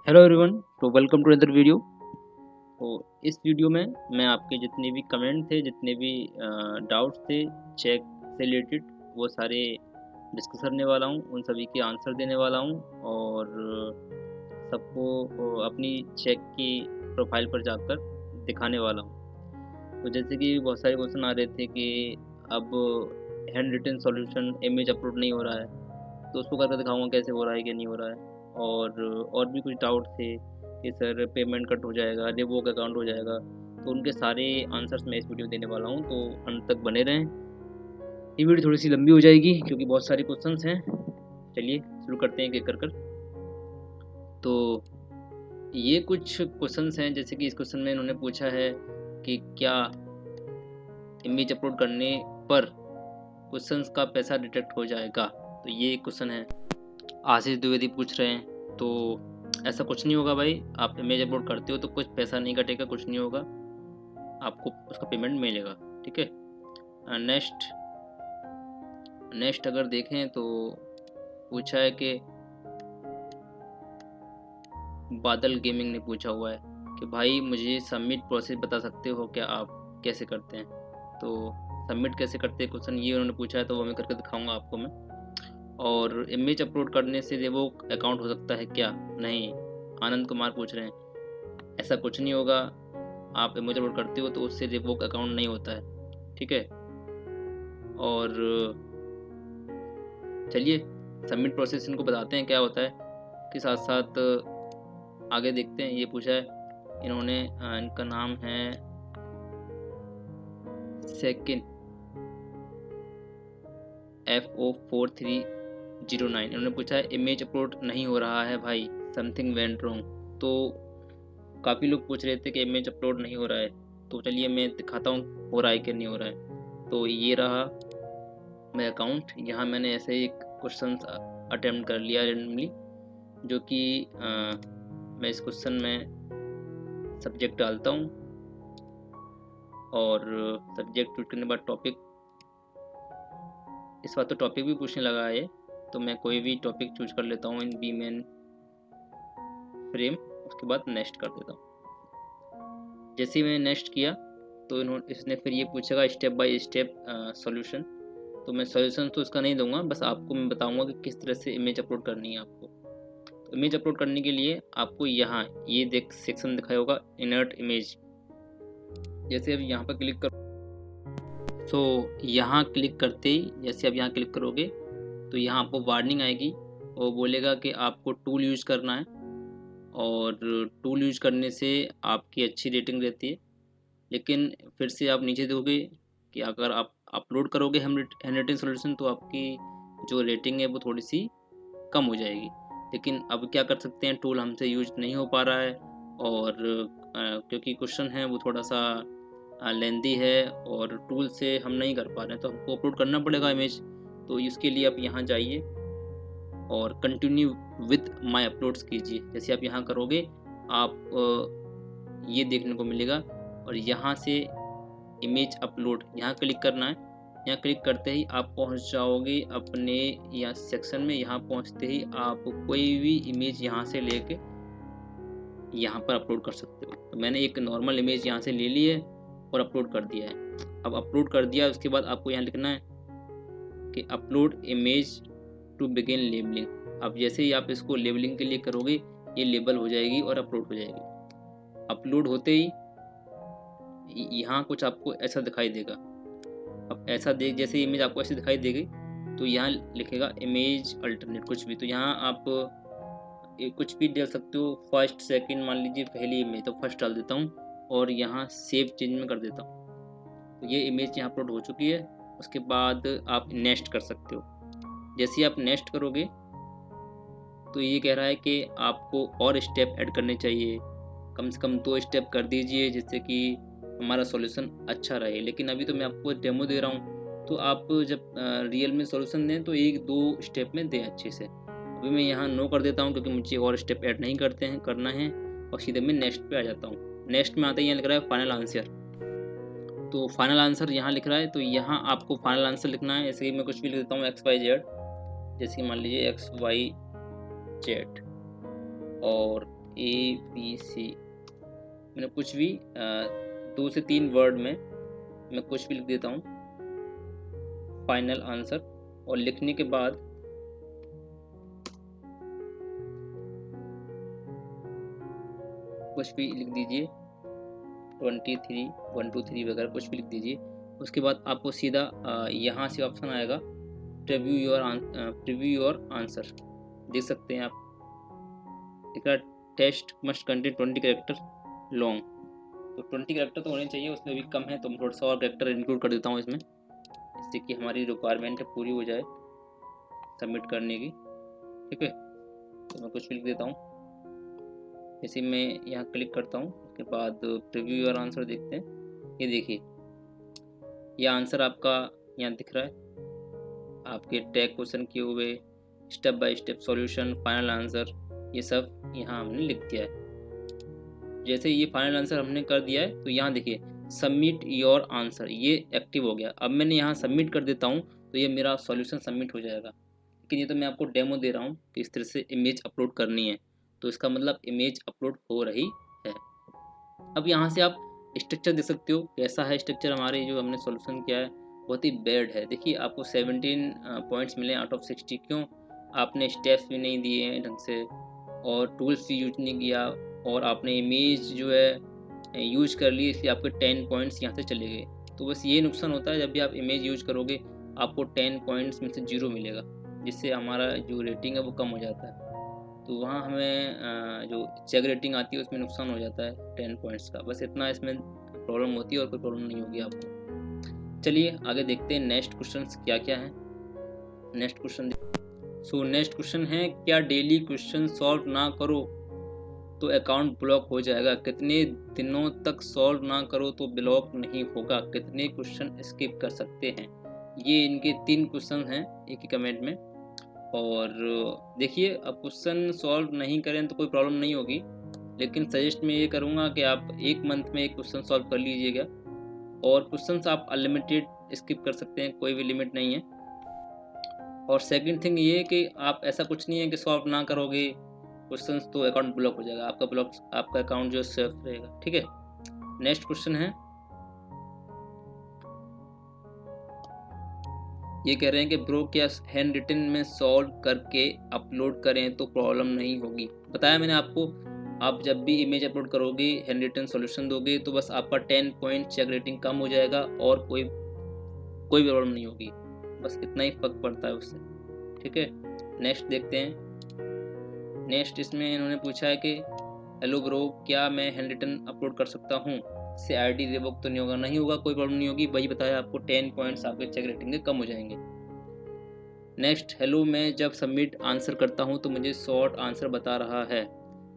Hello everyone, तो welcome to other video. तो इस वीडियो में मैं आपके जितने भी कमेंट थे, जितने भी डाउट्स थे चेक से रिलेटेड, वो सारे डिस्कस करने वाला हूँ, उन सभी के आंसर देने वाला हूँ और सबको अपनी चेक की प्रोफाइल पर जाकर दिखाने वाला हूँ। तो जैसे कि बहुत सारे क्वेश्चन आ रहे थे कि अब hand written solution image upload नहीं हो रहा है, तो उसको करके दिखाऊंगा कैसे हो रहा है कि नहीं हो रहा है। और भी कुछ डाउट थे कि सर पेमेंट कट हो जाएगा, रिवोक अकाउंट हो जाएगा, तो उनके सारे आंसर्स मैं इस वीडियो में देने वाला हूँ, तो अंत तक बने रहें। ये वीडियो थोड़ी सी लंबी हो जाएगी क्योंकि बहुत सारे क्वेश्चंस हैं। चलिए शुरू करते हैं एक एक कर कर। तो ये कुछ क्वेश्चंस हैं, जैसे कि इस क्वेश्चन में इन्होंने पूछा है कि क्या इमेज अपलोड करने पर क्वेश्चंस का पैसा डिटेक्ट हो जाएगा। तो ये क्वेश्चन है, आशीष द्विवेदी पूछ रहे हैं। तो ऐसा कुछ नहीं होगा भाई, आप इमेज अपलोड करते हो तो कुछ पैसा नहीं कटेगा, कुछ नहीं होगा, आपको उसका पेमेंट मिलेगा। ठीक है। नेक्स्ट अगर देखें तो पूछा है कि बादल गेमिंग ने पूछा हुआ है कि भाई मुझे सबमिट प्रोसेस बता सकते हो क्या, आप कैसे करते हैं। तो सबमिट कैसे करते हैं क्वेश्चन ये उन्होंने पूछा है, तो वो मैं करके दिखाऊंगा आपको मैं। और इमेज अपलोड करने से वो अकाउंट हो सकता है क्या? नहीं, आनंद कुमार पूछ रहे हैं, ऐसा कुछ नहीं होगा। आप इमेज अपलोड करते हो तो उससे रिवोक अकाउंट नहीं होता है। ठीक है। और चलिए सबमिट प्रोसेस इनको बताते हैं क्या होता है, के साथ साथ आगे देखते हैं। ये पूछा है इन्होंने, इनका नाम है सेकंड FO4309। इन्होंने पूछा है इमेज अपलोड नहीं हो रहा है भाई, समथिंग वेंट रॉन्ग। तो काफ़ी लोग पूछ रहे थे कि इमेज अपलोड नहीं हो रहा है, तो चलिए मैं दिखाता हूँ हो रहा है कि नहीं हो रहा है। तो ये रहा मेरा अकाउंट, यहाँ मैंने ऐसे ही क्वेश्चन अटेम्प्ट कर लिया रेंडमली, जो कि मैं इस क्वेश्चन में सब्जेक्ट डालता हूँ और सब्जेक्ट चूज करने के बाद टॉपिक, इस बार तो टॉपिक भी पूछने लगा है, तो मैं कोई भी टॉपिक चूज कर लेता हूँ इन बी मेन फ्रेम, उसके बाद नेक्स्ट कर देता हूँ। जैसे ही मैंने नेक्स्ट किया तो इसने फिर ये पूछेगा स्टेप बाय स्टेप सॉल्यूशन। तो मैं सॉल्यूशन तो इसका नहीं दूंगा, बस आपको मैं बताऊंगा कि किस तरह से इमेज अपलोड करनी है आपको। तो इमेज अपलोड करने के लिए आपको यहाँ ये देख सेक्शन दिखाया होगा इनर्ट इमेज, जैसे अब यहाँ पर क्लिक करो, तो यहाँ क्लिक करते ही जैसे अब यहाँ क्लिक करोगे तो यहाँ आपको वार्निंग आएगी, वो बोलेगा कि आपको टूल यूज करना है, और टूल यूज करने से आपकी अच्छी रेटिंग रहती है। लेकिन फिर से आप नीचे देखोगे कि अगर आप अपलोड करोगे हैंडराइटिंग सॉल्यूशन तो आपकी जो रेटिंग है वो थोड़ी सी कम हो जाएगी। लेकिन अब क्या कर सकते हैं, टूल हमसे यूज नहीं हो पा रहा है, और क्योंकि क्वेश्चन है वो थोड़ा सा लेंदी है और टूल से हम नहीं कर पा रहे हैं, तो हमको अपलोड करना पड़ेगा इमेज। तो इसके लिए आप यहाँ जाइए और कंटिन्यू विद माय अपलोड्स कीजिए। जैसे आप यहाँ करोगे आप ये देखने को मिलेगा, और यहाँ से इमेज अपलोड यहाँ क्लिक करना है। यहाँ क्लिक करते ही आप पहुँच जाओगे अपने यहाँ सेक्शन में। यहाँ पहुँचते ही आप कोई भी इमेज यहाँ से लेके यहाँ पर अपलोड कर सकते हो। तो मैंने एक नॉर्मल इमेज यहाँ से ले ली है और अपलोड कर दिया है। अब अपलोड कर दिया, उसके बाद आपको यहाँ लिखना है कि upload image to begin labeling. अब जैसे ही आप इसको लेबलिंग के लिए करोगे ये लेबल हो जाएगी और अपलोड हो जाएगी। अपलोड होते ही यहाँ कुछ आपको ऐसा दिखाई देगा। अब ऐसा देख जैसे इमेज आपको ऐसे दिखाई देगी तो यहाँ लिखेगा इमेज अल्टरनेट कुछ भी, तो यहाँ आप कुछ भी डाल सकते हो, फर्स्ट सेकंड मान लीजिए पहली इमेज, तो फर्स्ट डाल देता हूँ और यहाँ सेव चेंज में कर देता हूँ। तो ये इमेज यहाँ अपलोड हो चुकी है। उसके बाद आप नेक्स्ट कर सकते हो। जैसे ही आप नेक्स्ट करोगे तो ये कह रहा है कि आपको और स्टेप ऐड करने चाहिए, कम से कम 2 स्टेप कर दीजिए जिससे कि हमारा सॉल्यूशन अच्छा रहे। लेकिन अभी तो मैं आपको डेमो दे रहा हूँ, तो आप जब रियल में सॉल्यूशन दें तो 1-2 स्टेप में दें अच्छे से। अभी मैं यहाँ नो कर देता हूँ क्योंकि मुझे और स्टेप ऐड नहीं करना है, और सीधे मैं नेक्स्ट पे आ जाता हूँ। नेक्स्ट में आते ही यहाँ लिख रहा है फाइनल आंसर, तो फाइनल आंसर यहाँ लिख रहा है, तो यहाँ आपको फाइनल आंसर लिखना है। ऐसे ही मैं कुछ भी लिख देता हूँ XYZ, जैसे मान लीजिए XYZ, और ABC, मैंने कुछ भी 2 से 3 वर्ड में मैं कुछ भी लिख देता हूँ फाइनल आंसर, और लिखने के बाद कुछ भी लिख दीजिए 23 1 2 3 वगैरह कुछ भी लिख दीजिए। उसके बाद आपको सीधा यहाँ से ऑप्शन आएगा प्रीव्यू योर आंसर, देख सकते हैं आप, लिख रहा test must contain 20 character long, तो 20 कैरेक्टर तो होने चाहिए, उसमें भी कम है तो मैं थोड़ा सा और कैरेक्टर इंक्लूड कर देता हूँ इसमें, जिससे कि हमारी रिक्वायरमेंट पूरी हो जाए सबमिट करने की। ठीक है, तो मैं कुछ भी लिख देता हूँ। जैसे मैं यहाँ क्लिक करता हूँ, उसके बाद प्रीव्यू योर आंसर देखते हैं। ये देखिए, ये आंसर आपका यहाँ दिख रहा है, आपके टैग क्वेश्चन किए हुए, step by step solution, final answer, ये सब यहाँ हमने लिख दिया है। जैसे ये फाइनल आंसर हमने कर दिया है, तो यहाँ देखिए सबमिट योर आंसर, ये एक्टिव हो गया। अब मैंने यहाँ सबमिट कर देता हूँ तो ये मेरा सॉल्यूशन सबमिट हो जाएगा। लेकिन ये तो मैं आपको डेमो दे रहा हूँ कि इस तरह से इमेज अपलोड करनी है, तो इसका मतलब इमेज अपलोड हो रही है। अब यहाँ से आप स्ट्रक्चर देख सकते हो, कैसा है स्ट्रक्चर। हमारे जो हमने सॉल्यूशन किया है बहुत ही बैड है। देखिए आपको 17 पॉइंट्स मिले आउट ऑफ 60। क्यों? आपने स्टेप्स भी नहीं दिए हैं ढंग से, और टूल्स भी यूज नहीं किया, और आपने इमेज जो है यूज कर ली, इसलिए आपके 10 पॉइंट्स यहाँ से चले गए। तो बस ये नुकसान होता है, जब भी आप इमेज यूज करोगे आपको 10 पॉइंट्स में से 0 मिलेगा, जिससे हमारा जो रेटिंग है वो कम हो जाता है। तो वहाँ हमें जो चेक रेटिंग आती है उसमें नुकसान हो जाता है 10 पॉइंट्स का। बस इतना इसमें प्रॉब्लम होती है और कोई प्रॉब्लम नहीं होगी आपको। चलिए आगे देखते हैं नेक्स्ट क्वेश्चन क्या क्या है। नेक्स्ट क्वेश्चन नेक्स्ट क्वेश्चन है, क्या डेली क्वेश्चन सॉल्व ना करो तो अकाउंट ब्लॉक हो जाएगा? कितने दिनों तक सॉल्व ना करो तो ब्लॉक नहीं होगा? कितने क्वेश्चन स्किप कर सकते हैं? ये इनके 3 क्वेश्चन हैं एक ही कमेंट में। और देखिए, अब क्वेश्चन सॉल्व नहीं करें तो कोई प्रॉब्लम नहीं होगी, लेकिन सजेस्ट मैं ये करूँगा कि आप 1 मंथ में एक क्वेश्चन सॉल्व कर लीजिएगा। और क्वेश्चंस आप अनलिमिटेड स्किप कर सकते हैं, कोई भी लिमिट नहीं है। और सेकंड थिंग ये कि आप ऐसा कुछ नहीं है कि सॉल्व ना करोगे क्वेश्चंस तो अकाउंट ब्लॉक हो जाएगा, आपका अकाउंट जो सेफ रहेगा। ठीक है, नेक्स्ट क्वेश्चन है, ये कह रहे हैं कि ब्रो क्या हैंड रिटन में सॉल्व करके अपलोड करें तो प्रॉब्लम नहीं होगी? बताया मैंने आपको, आप जब भी इमेज अपलोड करोगे, हैंड रिटन सॉल्यूशन दोगे, तो बस आपका 10 पॉइंट चेक रेटिंग कम हो जाएगा और कोई प्रॉब्लम नहीं होगी। बस इतना ही फर्क पड़ता है उससे। ठीक है, नेक्स्ट देखते हैं। नेक्स्ट इसमें इन्होंने पूछा है कि हेलो ब्रो, क्या मैं हैंड रिटन अपलोड कर सकता हूँ? इससे आईडी रिवोक तो नहीं होगा? नहीं होगा, कोई प्रॉब्लम नहीं होगी। वही बताया आपको, 10 पॉइंट्स आपके चेक रेटिंग के कम हो जाएंगे। नेक्स्ट, हेलो, मैं जब सबमिट आंसर करता हूँ तो मुझे शॉर्ट आंसर बता रहा है,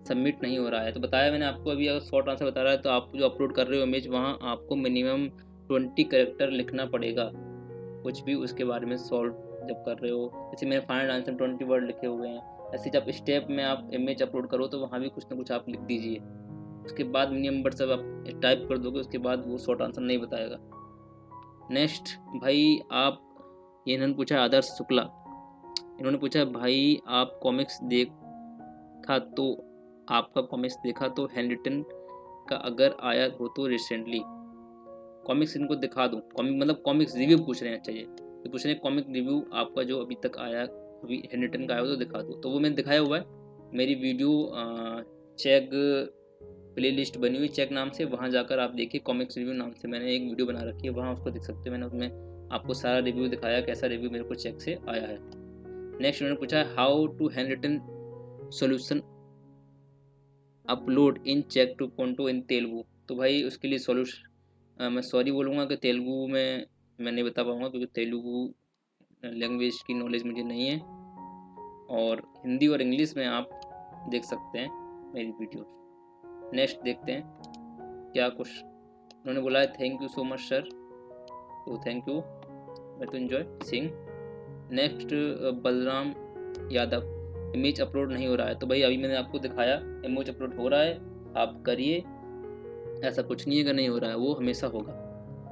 सबमिट नहीं हो रहा है। तो बताया मैंने आपको अभी, अगर शॉर्ट आंसर बता रहा है तो आप जो अपलोड कर रहे हो इमेज, वहाँ आपको मिनिमम 20 कैरेक्टर लिखना पड़ेगा कुछ भी उसके बारे में सॉल्व जब कर रहे हो। जैसे मेरे फाइनल आंसर 20 वर्ड लिखे हुए हैं, ऐसे जब स्टेप में आप इमेज अपलोड करो तो वहाँ भी कुछ ना कुछ आप लिख दीजिए। उसके बाद मिनिमम वर्ड सब आप टाइप कर दोगे, उसके बाद वो शॉर्ट आंसर नहीं बताएगा। नेक्स्ट भाई, आप, ये इन्होंने पूछा है आदर्श शुक्ला, इन्होंने पूछा भाई आप कॉमिक्स देखा तो आपका कॉमिक्स देखा तो हैंड रिटन का अगर आया हो तो रिसेंटली कॉमिक्स इनको दिखा दूँ? कॉमिक मतलब कॉमिक्स रिव्यू पूछ रहे हैं। अच्छा, ये पूछ रहे हैं कॉमिक रिव्यू आपका जो अभी तक आया, अभी हैंड रिटन का आया हो तो दिखा दो। तो वो मैंने दिखाया हुआ है, मेरी वीडियो चेक प्लेलिस्ट बनी हुई चेक नाम से, वहाँ जाकर आप देखिए, कॉमिक्स रिव्यू नाम से मैंने एक वीडियो बना रखी है, वहाँ उसको देख सकते हो। मैंने उसमें आपको सारा रिव्यू दिखाया, कैसा रिव्यू मेरे को चेक से आया है। नेक्स्ट उन्होंने पूछा है how to hand written solution upload in Chegg to पोंटो इन तेलुगु? तो भाई उसके लिए सोल्यूशन मैं सॉरी बोलूँगा कि तेलुगु में मैं नहीं बता पाऊँगा, क्योंकि तेलुगु लैंग्वेज की नॉलेज मुझे नहीं है। और हिंदी और इंग्लिश में आप देख सकते हैं मेरी वीडियो। नेक्स्ट देखते हैं क्या कुछ उन्होंने बोला है। Thank you so much sir, तो थैंक यू, मैं तो enjoy sing. Next Balram Yadav, image upload नहीं हो रहा है। तो भाई अभी मैंने आपको दिखाया इमेज अपलोड हो रहा है, आप करिए, ऐसा कुछ नहीं है कि नहीं हो रहा है, वो हमेशा होगा।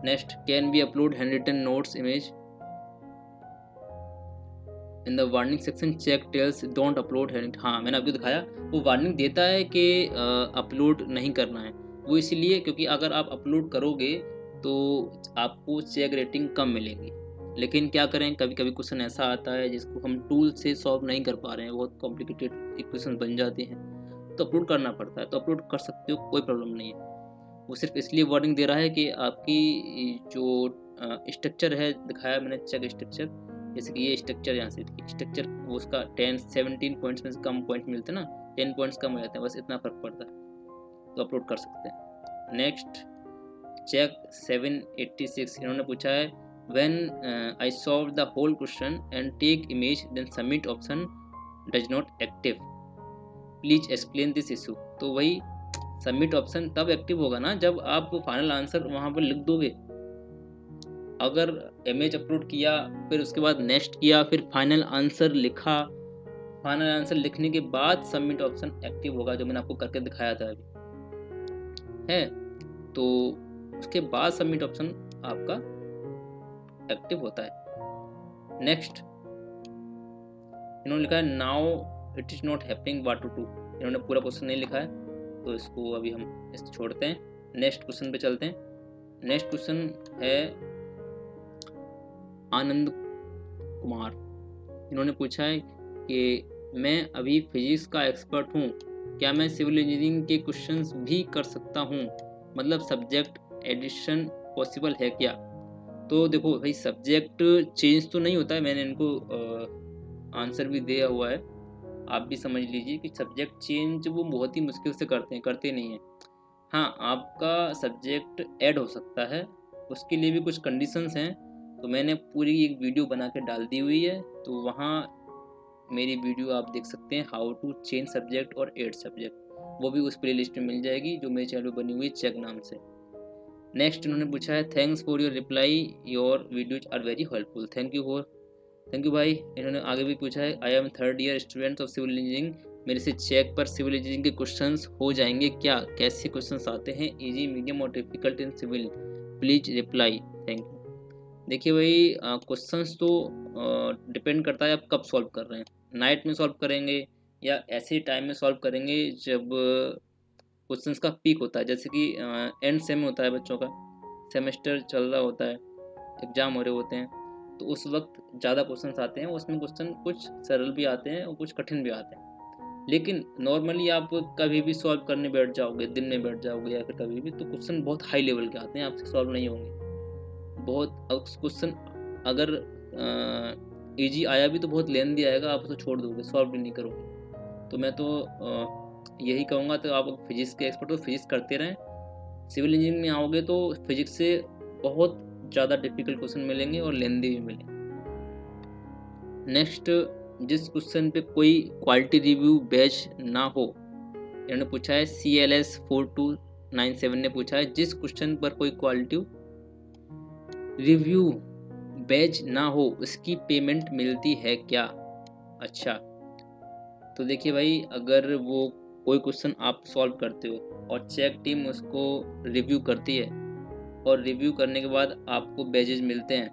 Next, can be upload hand written notes image? In the warning section check tells don't upload है। हाँ, मैंने आपको दिखाया, वो वार्निंग देता है कि अपलोड नहीं करना है। वो इसलिए क्योंकि अगर आप अपलोड करोगे तो आपको चेक रेटिंग कम मिलेगी। लेकिन क्या करें, कभी कभी क्वेश्चन ऐसा आता है जिसको हम टूल से सॉल्व नहीं कर पा रहे हैं, बहुत कॉम्प्लिकेटेड इक्वेशन बन जाते हैं, तो अपलोड करना पड़ता है। तो अपलोड कर सकते हो, कोई प्रॉब्लम नहीं है। वो सिर्फ इसलिए वार्निंग दे रहा है कि आपकी जो स्ट्रक्चर है, दिखाया मैंने चेक स्ट्रक्चर, जैसे कि ये स्ट्रक्चर, यहाँ से स्ट्रक्चर वो उसका 10-17 पॉइंट्स में से कम पॉइंट मिलते हैं ना, 10 पॉइंट्स कम हो जाते हैं, बस इतना फर्क पड़ता है, तो अपलोड कर सकते हैं। नेक्स्ट चेक 786, इन्होंने पूछा है when I solve the whole question and take image then submit option does not active, please explain this issue. तो वही सबमिट ऑप्शन तब एक्टिव होगा ना जब आप फाइनल आंसर वहाँ पर लिख दोगे। अगर इमेज अपलोड किया, फिर उसके बाद नेक्स्ट किया, फिर फाइनल आंसर लिखा, फाइनल आंसर लिखने के बाद सबमिट ऑप्शन एक्टिव होगा, जो मैंने आपको करके दिखाया था अभी है। तो उसके बाद सबमिट ऑप्शन आपका एक्टिव होता है। नेक्स्ट इन्होंने लिखा है now it is not happening what to do. इन्होंने पूरा क्वेश्चन नहीं लिखा है, तो इसको अभी हम इसको छोड़ते हैं, नेक्स्ट क्वेश्चन पे चलते हैं। नेक्स्ट क्वेश्चन है आनंद कुमार, इन्होंने पूछा है कि मैं अभी फिजिक्स का एक्सपर्ट हूँ, क्या मैं सिविल इंजीनियरिंग के क्वेश्चंस भी कर सकता हूँ, मतलब सब्जेक्ट एडिशन पॉसिबल है क्या। तो देखो भाई, सब्जेक्ट चेंज तो नहीं होता है, मैंने इनको आंसर भी दिया हुआ है, आप भी समझ लीजिए कि सब्जेक्ट चेंज वो बहुत ही मुश्किल से करते नहीं हैं। हाँ, आपका सब्जेक्ट ऐड हो सकता है, उसके लिए भी कुछ कंडीशंस हैं, तो मैंने पूरी एक वीडियो बना के डाल दी हुई है, तो वहाँ मेरी वीडियो आप देख सकते हैं, हाउ टू चेंज सब्जेक्ट और ऐड सब्जेक्ट, वो भी उस प्ले लिस्ट में मिल जाएगी जो मेरे चैनल पर बनी हुई है चेक नाम से। नेक्स्ट इन्होंने पूछा है thanks for your reply, your videos are very helpful, thank you भाई। इन्होंने आगे भी पूछा है I am 3rd year student of civil engineering, मेरे से चेक पर सिविल इंजीनियरिंग के क्वेश्चंस हो जाएंगे क्या, कैसे क्वेश्चंस आते हैं, इजी मीडियम और difficult in civil, please reply, thank you. देखिए भाई, क्वेश्चंस तो डिपेंड करता है आप कब सॉल्व कर रहे हैं, नाइट में सॉल्व करेंगे या ऐसे टाइम में सॉल्व करेंगे जब क्वेश्चंस का पीक होता है, जैसे कि एंड सेम होता है, बच्चों का सेमेस्टर चल रहा होता है, एग्जाम हो रहे होते हैं, तो उस वक्त ज़्यादा क्वेश्चंस आते हैं, उसमें क्वेश्चन कुछ सरल भी आते हैं और कुछ कठिन भी आते हैं। लेकिन नॉर्मली आप कभी भी सॉल्व करने बैठ जाओगे, दिन में बैठ जाओगे या फिर कभी भी, तो क्वेश्चन बहुत हाई लेवल के आते हैं, आपसे सॉल्व नहीं होंगे। बहुत क्वेश्चन अगर इजी आया भी तो बहुत लेंथी आएगा, आप उसको छोड़ दोगे, सॉल्व भी नहीं करोगे। तो मैं तो यही कहूँगा, तो आप फिजिक्स के एक्सपर्ट हो, फिजिक्स करते रहें। सिविल इंजीनियरिंग में आओगे तो फिजिक्स से बहुत ज़्यादा डिफिकल्ट क्वेश्चन मिलेंगे और लेंथी भी मिलेंगे। नेक्स्ट, जिस क्वेश्चन पे कोई क्वालिटी रिव्यू बैच ना हो, इन्होंने पूछा है CLS 4297 ने पूछा है जिस क्वेश्चन पर कोई क्वालिटी रिव्यू बैच ना हो उसकी पेमेंट मिलती है क्या। अच्छा, तो देखिए भाई, अगर वो कोई क्वेश्चन आप सॉल्व करते हो और चेक टीम उसको रिव्यू करती है और रिव्यू करने के बाद आपको बैजेज मिलते हैं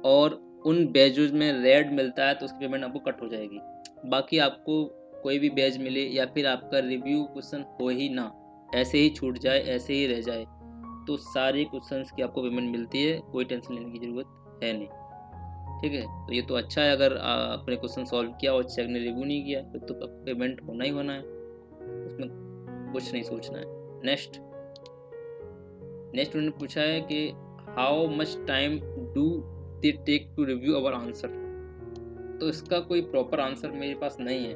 और उन बैजेज में रेड मिलता है, तो उसकी पेमेंट आपको कट हो जाएगी। बाकी आपको कोई भी बैज मिले या फिर आपका रिव्यू क्वेश्चन हो ही ना, ऐसे ही छूट जाए, ऐसे ही रह जाए, तो सारे क्वेश्चंस की आपको पेमेंट मिलती है, कोई टेंशन लेने की ज़रूरत है नहीं। ठीक है, तो ये तो अच्छा है, अगर आपने क्वेश्चन सॉल्व किया और चेक ने रिव्यू नहीं किया फिर तो पेमेंट होना ही होना है, उसमें कुछ नहीं सोचना है। नेक्स्ट उन्होंने पूछा है कि how much time do they take to review our answer. तो इसका कोई प्रॉपर आंसर मेरे पास नहीं है।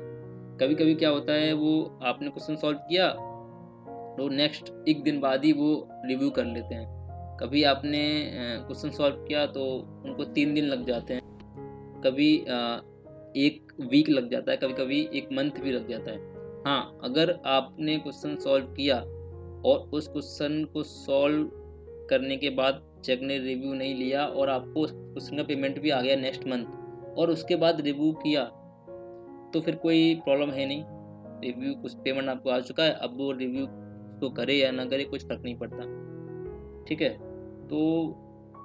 कभी कभी क्या होता है, वो आपने क्वेश्चन सॉल्व किया तो नेक्स्ट एक दिन बाद ही वो रिव्यू कर लेते हैं। कभी आपने क्वेश्चन सॉल्व किया तो उनको 3 दिन लग जाते हैं, कभी 1 वीक लग जाता है, कभी कभी 1 मंथ भी लग जाता है। हाँ, अगर आपने क्वेश्चन सॉल्व किया और उस क्वेश्चन को सॉल्व करने के बाद चेक ने रिव्यू नहीं लिया और आपको उस क्वेश्चन का पेमेंट भी आ गया नेक्स्ट मंथ और उसके बाद रिव्यू किया, तो फिर कोई प्रॉब्लम है नहीं, रिव्यू कुछ पेमेंट आपको आ चुका है, अब वो रिव्यू तो करे या ना करे कुछ फर्क नहीं पड़ता। ठीक है, तो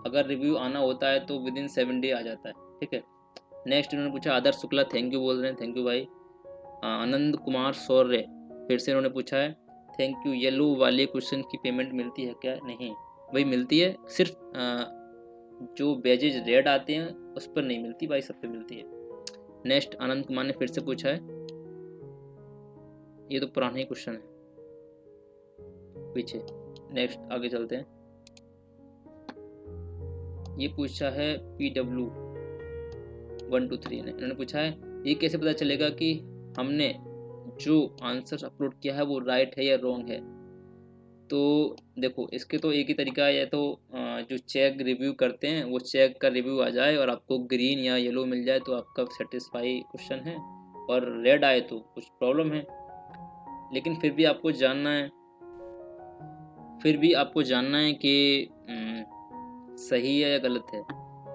अगर रिव्यू आना होता है तो विदिन 7 डे आ जाता है। ठीक है, नेक्स्ट इन्होंने पूछा आदर्श शुक्ला, थैंक यू बोल रहे हैं, थैंक यू भाई। आनंद कुमार सौर्य फिर से इन्होंने पूछा है थैंक यू, येलो वाले क्वेश्चन की पेमेंट मिलती है क्या? नहीं, वही मिलती है, सिर्फ जो बैजेज रेड आते हैं उस पर नहीं मिलती भाई, सब पे मिलती है। नेक्स्ट आनंद कुमार ने फिर से पूछा है, ये तो पुराना ही क्वेश्चन है पीछे। नेक्स्ट आगे चलते हैं। ये पूछा है PW123 ने, इन्होंने पूछा है ये कैसे पता चलेगा कि हमने जो आंसर अपलोड किया है वो राइट है या रॉन्ग है? तो देखो, इसके तो एक ही तरीका है, या तो जो चेक रिव्यू करते हैं वो चेक का रिव्यू आ जाए और आपको ग्रीन या येलो मिल जाए तो आपका सेटिस्फाई क्वेश्चन है, और रेड आए तो कुछ प्रॉब्लम है। लेकिन फिर भी आपको जानना है कि सही है या गलत है।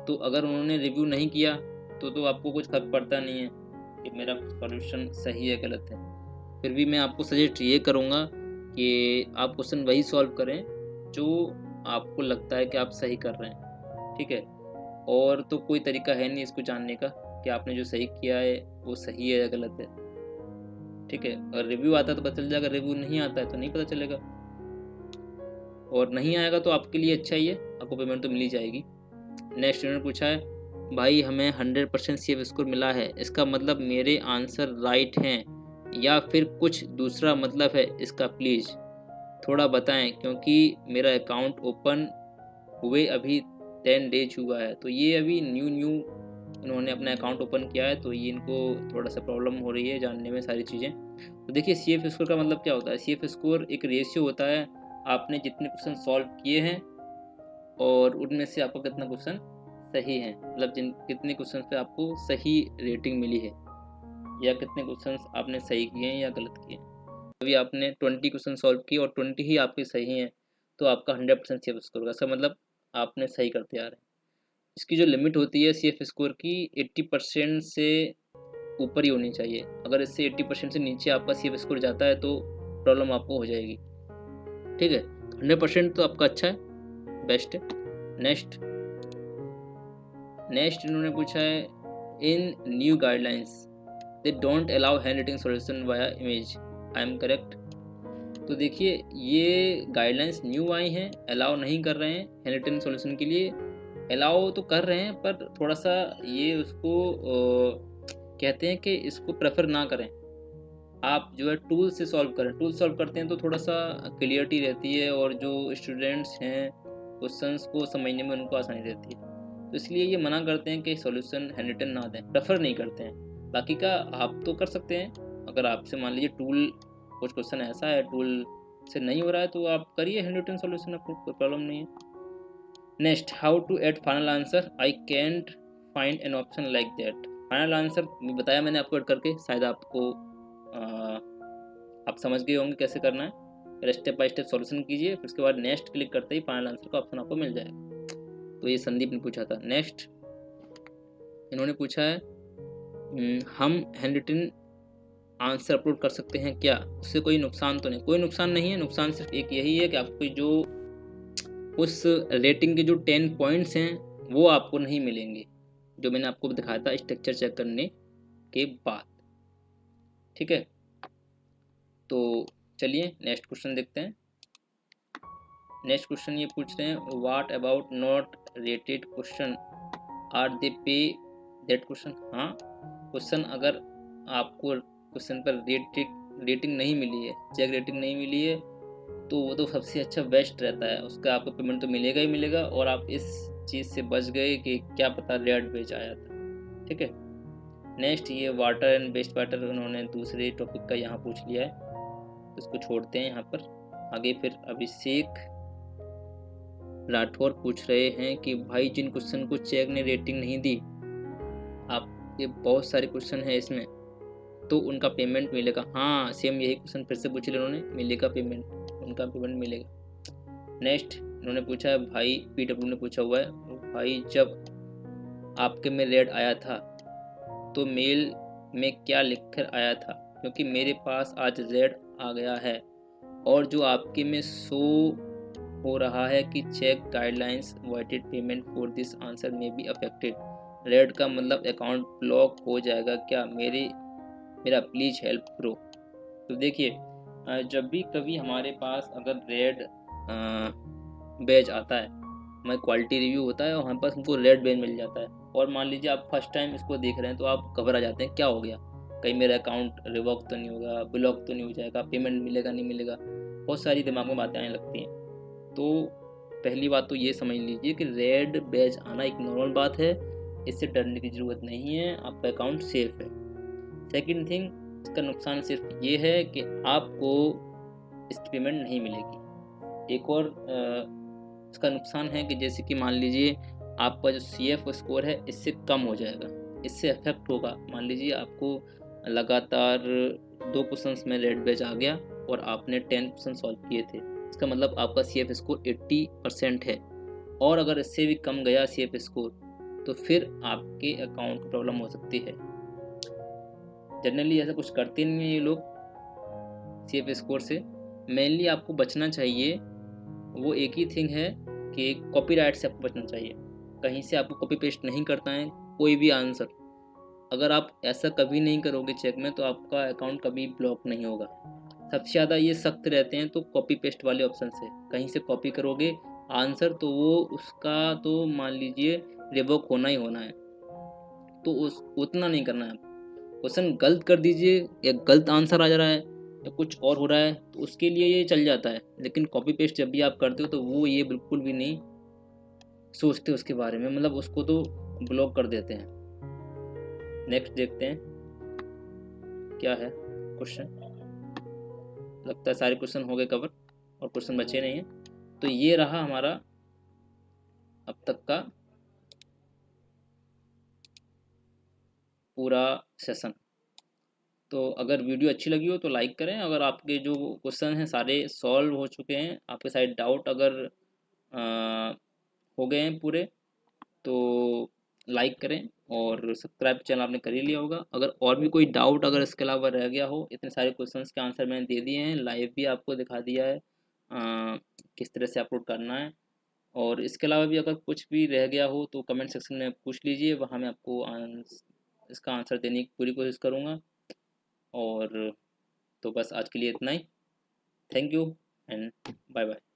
तो अगर उन्होंने रिव्यू नहीं किया तो आपको कुछ फर्क पड़ता नहीं है कि मेरा सॉल्यूशन सही है गलत है। फिर भी मैं आपको सजेस्ट ये करूँगा कि आप क्वेश्चन वही सॉल्व करें जो आपको लगता है कि आप सही कर रहे हैं, ठीक है। और तो कोई तरीका है नहीं इसको जानने का कि आपने जो सही किया है वो सही है या गलत है, ठीक है। अगर रिव्यू आता है तो पता चल जाएगा, रिव्यू नहीं आता है तो नहीं पता चलेगा, और नहीं आएगा तो आपके लिए अच्छा ही है, आपको पेमेंट तो मिल ही जाएगी। नेक्स्ट इन्होंने पूछा है भाई हमें 100% सेफ स्कोर मिला है, इसका मतलब मेरे आंसर राइट हैं या फिर कुछ दूसरा मतलब है इसका, प्लीज़ थोड़ा बताएं क्योंकि मेरा अकाउंट ओपन हुए अभी 10 डेज हुआ है। तो ये अभी न्यू इन्होंने अपना अकाउंट ओपन किया है, तो ये इनको थोड़ा सा प्रॉब्लम हो रही है जानने में सारी चीज़ें। तो देखिए सी एफ स्कोर का मतलब क्या होता है, सी एफ स्कोर एक रेशियो होता है, आपने जितने क्वेश्चन सॉल्व किए हैं और उनमें से आपका कितना क्वेश्चन सही है, मतलब कितने क्वेश्चन पे आपको सही रेटिंग मिली है, या कितने क्वेश्चन आपने सही किए हैं या गलत किए। अभी आपने 20 क्वेश्चन सॉल्व किए और 20 ही आपके सही हैं तो आपका 100% सी एफ स्कोर होगा, इसका मतलब आपने सही करते आ रहे हैं। इसकी जो लिमिट होती है सी एफ स्कोर की 80% से ऊपर ही होनी चाहिए, अगर इससे 80% से नीचे आपका सी एफ स्कोर जाता है तो प्रॉब्लम आपको हो जाएगी, ठीक है। 100% तो आपका अच्छा है, बेस्ट है। नेक्स्ट इन्होंने पूछा है in new guidelines they don't allow hand writing solution via image, I am correct? तो देखिए ये गाइडलाइंस न्यू आई हैं, अलाउ नहीं कर रहे हैं हैंड रिटन सॉल्यूशन के लिए, अलाउ तो कर रहे हैं पर थोड़ा सा ये उसको कहते हैं कि इसको प्रेफर ना करें, आप जो है टूल से सॉल्व करें। टूल सॉल्व करते हैं तो थोड़ा सा क्लियरिटी रहती है और जो स्टूडेंट्स हैं क्वेश्चंस को समझने में उनको आसानी रहती है, तो इसलिए ये मना करते हैं कि सॉल्यूशन हैंड रिटन ना दें, प्रेफर नहीं करते हैं। बाकी का आप तो कर सकते हैं, अगर आपसे मान लीजिए टूल कुछ क्वेश्चन ऐसा है टूल से नहीं हो रहा है तो आप करिए हैंड रिटन सॉल्यूशन, आपको कोई प्रॉब्लम नहीं है। Next how to add final answer, I can't find an option like that. Final answer बताया मैंने आपको ऐड करके, शायद आपको आप समझ गए होंगे कैसे करना है। फिर स्टेप बाय स्टेप सॉल्यूशन कीजिए, फिर उसके बाद नेक्स्ट क्लिक करते ही फाइनल आंसर का ऑप्शन आपको मिल जाएगा। तो ये संदीप ने पूछा था। नेक्स्ट इन्होंने पूछा है हम हैंड रिटन आंसर अपलोड कर सकते हैं क्या, उससे कोई नुकसान तो नहीं? कोई नुकसान नहीं है, नुकसान सिर्फ एक यही है कि आपको जो उस रेटिंग के जो 10 पॉइंट्स हैं वो आपको नहीं मिलेंगे, जो मैंने आपको दिखाया था स्ट्रक्चर चेक करने के बाद, ठीक है। तो चलिए नेक्स्ट क्वेश्चन देखते हैं। नेक्स्ट क्वेश्चन ये पूछ रहे हैं what about not rated question, are they pay that question. हाँ, क्वेश्चन अगर आपको क्वेश्चन पर रेटिंग नहीं मिली है, चेक रेटिंग नहीं मिली है, तो वो तो सबसे अच्छा बेस्ट रहता है, उसका आपको पेमेंट तो मिलेगा ही मिलेगा, और आप इस चीज़ से बच गए कि क्या पता रेड पेज आया था, ठीक है। नेक्स्ट ये वाटर एंड वेस्ट वाटर उन्होंने दूसरे टॉपिक का यहाँ पूछ लिया है, तो इसको छोड़ते हैं यहाँ पर। आगे फिर अभिषेक राठौर पूछ रहे हैं कि भाई जिन क्वेश्चन को चेक ने रेटिंग नहीं दी, आप ये बहुत सारे क्वेश्चन हैं इसमें, तो उनका पेमेंट मिलेगा? हाँ, सेम यही क्वेश्चन फिर से पूछ लिया उन्होंने, मिलेगा पेमेंट, उनका पेमेंट मिलेगा। नेक्स्ट इन्होंने पूछा है भाई PW ने पूछा हुआ है भाई जब आपके में रेड आया था तो मेल में क्या लिखकर आया था, क्योंकि मेरे पास आज रेड आ गया है और जो आपके में शो हो रहा है कि Chegg guidelines weighted payment for this answer may be affected. Red का मतलब अकाउंट ब्लॉक हो जाएगा क्या, मेरा प्लीज़ हेल्प करो। तो देखिए, जब भी कभी हमारे पास अगर रेड बैज आता है, हमारी क्वालिटी रिव्यू होता है और हमारे पास हमको रेड बैज मिल जाता है, और मान लीजिए आप फर्स्ट टाइम इसको देख रहे हैं तो आप घबरा जाते हैं क्या हो गया, कहीं मेरा अकाउंट रिवॉक तो नहीं होगा, ब्लॉक तो नहीं हो जाएगा, पेमेंट मिलेगा नहीं मिलेगा, बहुत सारी दिमाग में बातें आने लगती हैं। तो पहली बात तो ये समझ लीजिए कि रेड बैज आना एक नॉर्मल बात है, इससे डरने की ज़रूरत नहीं है, आपका अकाउंट सेफ है। सेकंड थिंग, इसका नुकसान सिर्फ ये है कि आपको इसकी पेमेंट नहीं मिलेगी। एक और इसका नुकसान है कि जैसे कि मान लीजिए आपका जो CF स्कोर है इससे कम हो जाएगा, इससे अफेक्ट होगा। मान लीजिए आपको लगातार 2 क्वेश्चंस में रेड बैज आ गया और आपने 10 क्वेश्चन सॉल्व किए थे, इसका मतलब आपका CF स्कोर 80% है, और अगर इससे भी कम गया CF स्कोर तो फिर आपके अकाउंट को प्रॉब्लम हो सकती है। जनरली ऐसा कुछ करते नहीं है ये लोग CF स्कोर से। मेनली आपको बचना चाहिए, वो एक ही थिंग है कि कॉपीराइट से आपको बचना चाहिए। कहीं से आपको कॉपी पेस्ट नहीं करना है कोई भी आंसर। अगर आप ऐसा कभी नहीं करोगे चेक में तो आपका अकाउंट कभी ब्लॉक नहीं होगा। सबसे ज़्यादा ये सख्त रहते हैं तो कॉपी पेस्ट वाले ऑप्शन से, कहीं से कॉपी करोगे आंसर तो वो उसका तो मान लीजिए रिवोक होना ही होना है, तो उस उतना नहीं करना है। क्वेश्चन गलत कर दीजिए या गलत आंसर आ जा रहा है या कुछ और हो रहा है तो उसके लिए ये चल जाता है, लेकिन कॉपी पेस्ट जब भी आप करते हो तो वो ये बिल्कुल भी नहीं सोचते उसके बारे में, मतलब उसको तो ब्लॉक कर देते हैं। नेक्स्ट देखते हैं क्या है क्वेश्चन। लगता है सारे क्वेश्चन हो गए कवर और क्वेश्चन बचे नहीं हैं। तो ये रहा हमारा अब तक का पूरा सेशन। तो अगर वीडियो अच्छी लगी हो तो लाइक करें, अगर आपके जो क्वेश्चन हैं सारे सॉल्व हो चुके हैं, आपके सारे डाउट अगर हो गए हैं पूरे, तो लाइक करें, और सब्सक्राइब चैनल आपने कर ही लिया होगा। अगर और भी कोई डाउट अगर इसके अलावा रह गया हो, इतने सारे क्वेश्चंस के आंसर मैंने दे दिए हैं, लाइव भी आपको दिखा दिया है किस तरह से अपलोड करना है। और इसके अलावा भी अगर कुछ भी रह गया हो तो कमेंट सेक्शन में पूछ लीजिए, वहाँ मैं आपको इसका आंसर देने की पूरी कोशिश करूँगा। और तो बस आज के लिए इतना ही। Thank you and bye bye.